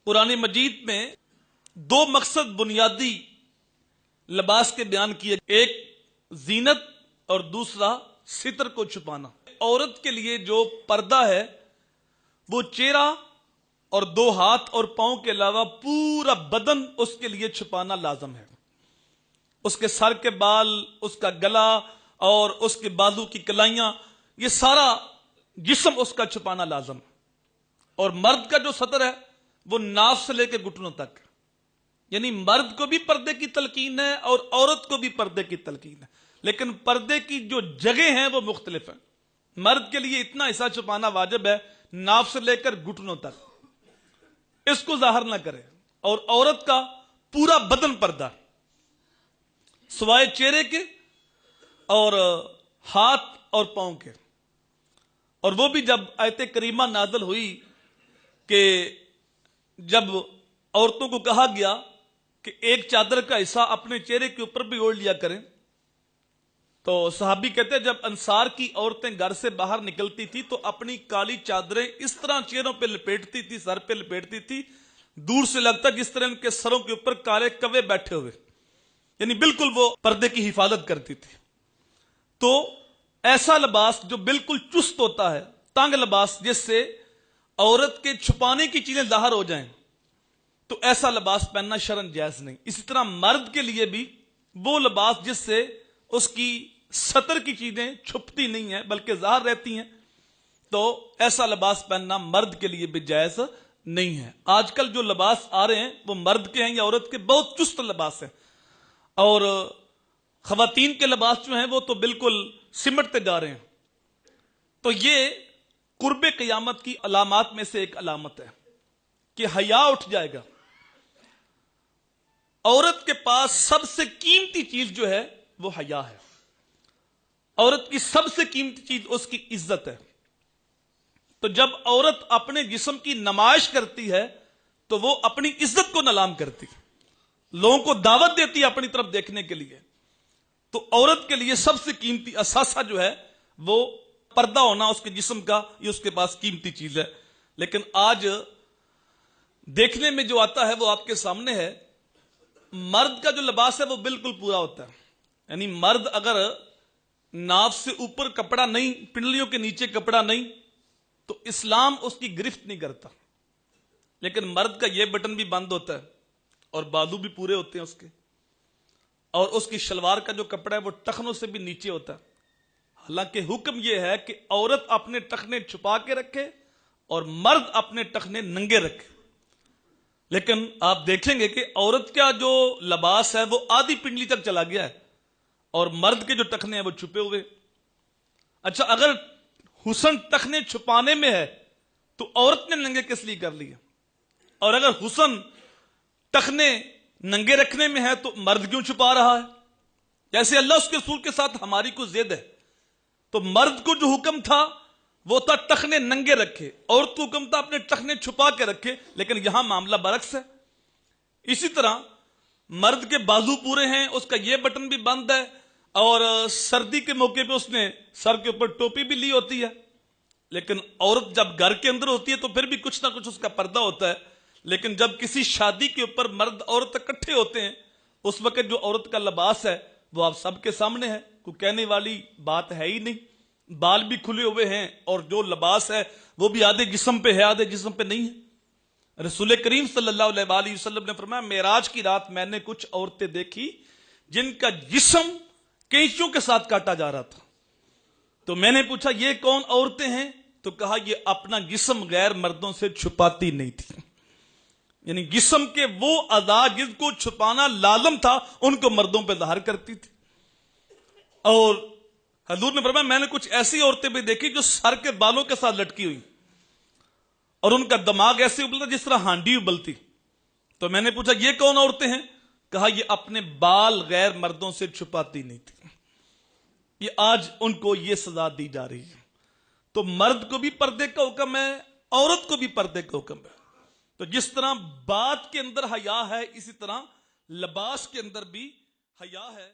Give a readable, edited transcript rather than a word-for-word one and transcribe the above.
قرآن مجید میں دو مقصد بنیادی لباس کے بیان کیے، ایک زینت اور دوسرا ستر کو چھپانا۔ عورت کے لیے جو پردہ ہے وہ چہرہ اور دو ہاتھ اور پاؤں کے علاوہ پورا بدن اس کے لیے چھپانا لازم ہے۔ اس کے سر کے بال، اس کا گلا اور اس کے بازو کی کلائیاں، یہ سارا جسم اس کا چھپانا لازم ہے۔ اور مرد کا جو ستر ہے وہ ناف سے لے کے گھٹنوں تک، یعنی مرد کو بھی پردے کی تلقین ہے اور عورت کو بھی پردے کی تلقین ہے، لیکن پردے کی جو جگہ ہیں وہ مختلف ہیں۔ مرد کے لیے اتنا حصہ چھپانا واجب ہے، ناف سے لے کر گھٹنوں تک، اس کو ظاہر نہ کرے، اور عورت کا پورا بدن پردہ سوائے چہرے کے اور ہاتھ اور پاؤں کے۔ اور وہ بھی جب آیت کریمہ نازل ہوئی کہ جب عورتوں کو کہا گیا کہ ایک چادر کا حصہ اپنے چہرے کے اوپر بھی اوڑھ لیا کریں، تو صحابی کہتے ہیں جب انصار کی عورتیں گھر سے باہر نکلتی تھی تو اپنی کالی چادریں اس طرح چہروں پہ لپیٹتی تھی، سر پہ لپیٹتی تھی، دور سے لگتا جس طرح ان کے سروں کے اوپر کالے کوے بیٹھے ہوئے، یعنی بالکل وہ پردے کی حفاظت کرتی تھی۔ تو ایسا لباس جو بالکل چست ہوتا ہے، تنگ لباس جس سے عورت کے چھپانے کی چیزیں ظاہر ہو جائیں، تو ایسا لباس پہننا شرعاً جائز نہیں۔ اسی طرح مرد کے لیے بھی وہ لباس جس سے اس کی ستر کی چیزیں چھپتی نہیں ہیں بلکہ ظاہر رہتی ہیں، تو ایسا لباس پہننا مرد کے لیے بھی جائز نہیں ہے۔ آج کل جو لباس آ رہے ہیں وہ مرد کے ہیں یا عورت کے، بہت چست لباس ہیں، اور خواتین کے لباس جو ہیں وہ تو بالکل سمٹتے جا رہے ہیں۔ تو یہ قرب قیامت کی علامات میں سے ایک علامت ہے کہ حیا اٹھ جائے گا۔ عورت کے پاس سب سے قیمتی چیز جو ہے وہ حیا ہے۔ عورت کی سب سے قیمتی چیز اس کی عزت ہے۔ تو جب عورت اپنے جسم کی نمائش کرتی ہے تو وہ اپنی عزت کو نیلام کرتی ہے، لوگوں کو دعوت دیتی ہے اپنی طرف دیکھنے کے لیے۔ تو عورت کے لیے سب سے قیمتی اثاثہ جو ہے وہ پردہ ہونا اس کے جسم کا، یہ اس کے پاس قیمتی چیز ہے۔ لیکن آج دیکھنے میں جو آتا ہے وہ آپ کے سامنے ہے۔ مرد کا جو لباس ہے وہ بالکل پورا ہوتا ہے، یعنی مرد اگر ناف سے اوپر کپڑا نہیں، پنڈلیوں کے نیچے کپڑا نہیں تو اسلام اس کی گرفت نہیں کرتا، لیکن مرد کا یہ بٹن بھی بند ہوتا ہے اور بازو بھی پورے ہوتے ہیں اس کے، اور اس کی شلوار کا جو کپڑا ہے وہ ٹخنوں سے بھی نیچے ہوتا ہے۔ حالانکہ حکم یہ ہے کہ عورت اپنے ٹخنے چھپا کے رکھے اور مرد اپنے ٹخنے ننگے رکھے، لیکن آپ دیکھیں گے کہ عورت کا جو لباس ہے وہ آدھی پنڈلی تک چلا گیا ہے اور مرد کے جو ٹخنے ہیں وہ چھپے ہوئے۔ اچھا، اگر حسن ٹخنے چھپانے میں ہے تو عورت نے ننگے کس لیے کر لیے؟ اور اگر حسن ٹخنے ننگے رکھنے میں ہے تو مرد کیوں چھپا رہا ہے؟ جیسے اللہ اس کے رسول کے ساتھ ہماری کو ضد ہے، تو مرد کو جو حکم تھا وہ تھا ٹخنے ننگے رکھے، عورت کو حکم تھا اپنے ٹخنے چھپا کے رکھے، لیکن یہاں معاملہ برعکس ہے۔ اسی طرح مرد کے بازو پورے ہیں، اس کا یہ بٹن بھی بند ہے، اور سردی کے موقع پہ اس نے سر کے اوپر ٹوپی بھی لی ہوتی ہے، لیکن عورت جب گھر کے اندر ہوتی ہے تو پھر بھی کچھ نہ کچھ اس کا پردہ ہوتا ہے۔ لیکن جب کسی شادی کے اوپر مرد عورت اکٹھے ہوتے ہیں، اس وقت جو عورت کا لباس ہے وہ آپ سب کے سامنے ہے، کوئی کہنے والی بات ہے ہی نہیں۔ بال بھی کھلے ہوئے ہیں اور جو لباس ہے وہ بھی آدھے جسم پہ ہے آدھے جسم پہ نہیں ہے۔ رسول کریم صلی اللہ علیہ وآلہ وسلم نے فرمایا معراج کی رات میں نے کچھ عورتیں دیکھی جن کا جسم کینچیوں کے ساتھ کاٹا جا رہا تھا۔ تو میں نے پوچھا یہ کون عورتیں ہیں؟ تو کہا یہ اپنا جسم غیر مردوں سے چھپاتی نہیں تھی، یعنی جسم کے وہ اعضاء جن کو چھپانا لازم تھا ان کو مردوں پہ ظاہر کرتی تھی۔ اور حضور نے فرمایا میں نے کچھ ایسی عورتیں بھی دیکھی جو سر کے بالوں کے ساتھ لٹکی ہوئی اور ان کا دماغ ایسے ابلتا جس طرح ہانڈی ابلتی۔ تو میں نے پوچھا یہ کون عورتیں ہیں؟ کہا یہ اپنے بال غیر مردوں سے چھپاتی نہیں تھی۔ یہ آج ان کو یہ سزا دی جا رہی ہے۔ تو مرد کو بھی پردے کا حکم ہے، عورت کو بھی پردے کا حکم ہے۔ تو جس طرح بات کے اندر حیا ہے اسی طرح لباس کے اندر بھی حیا ہے۔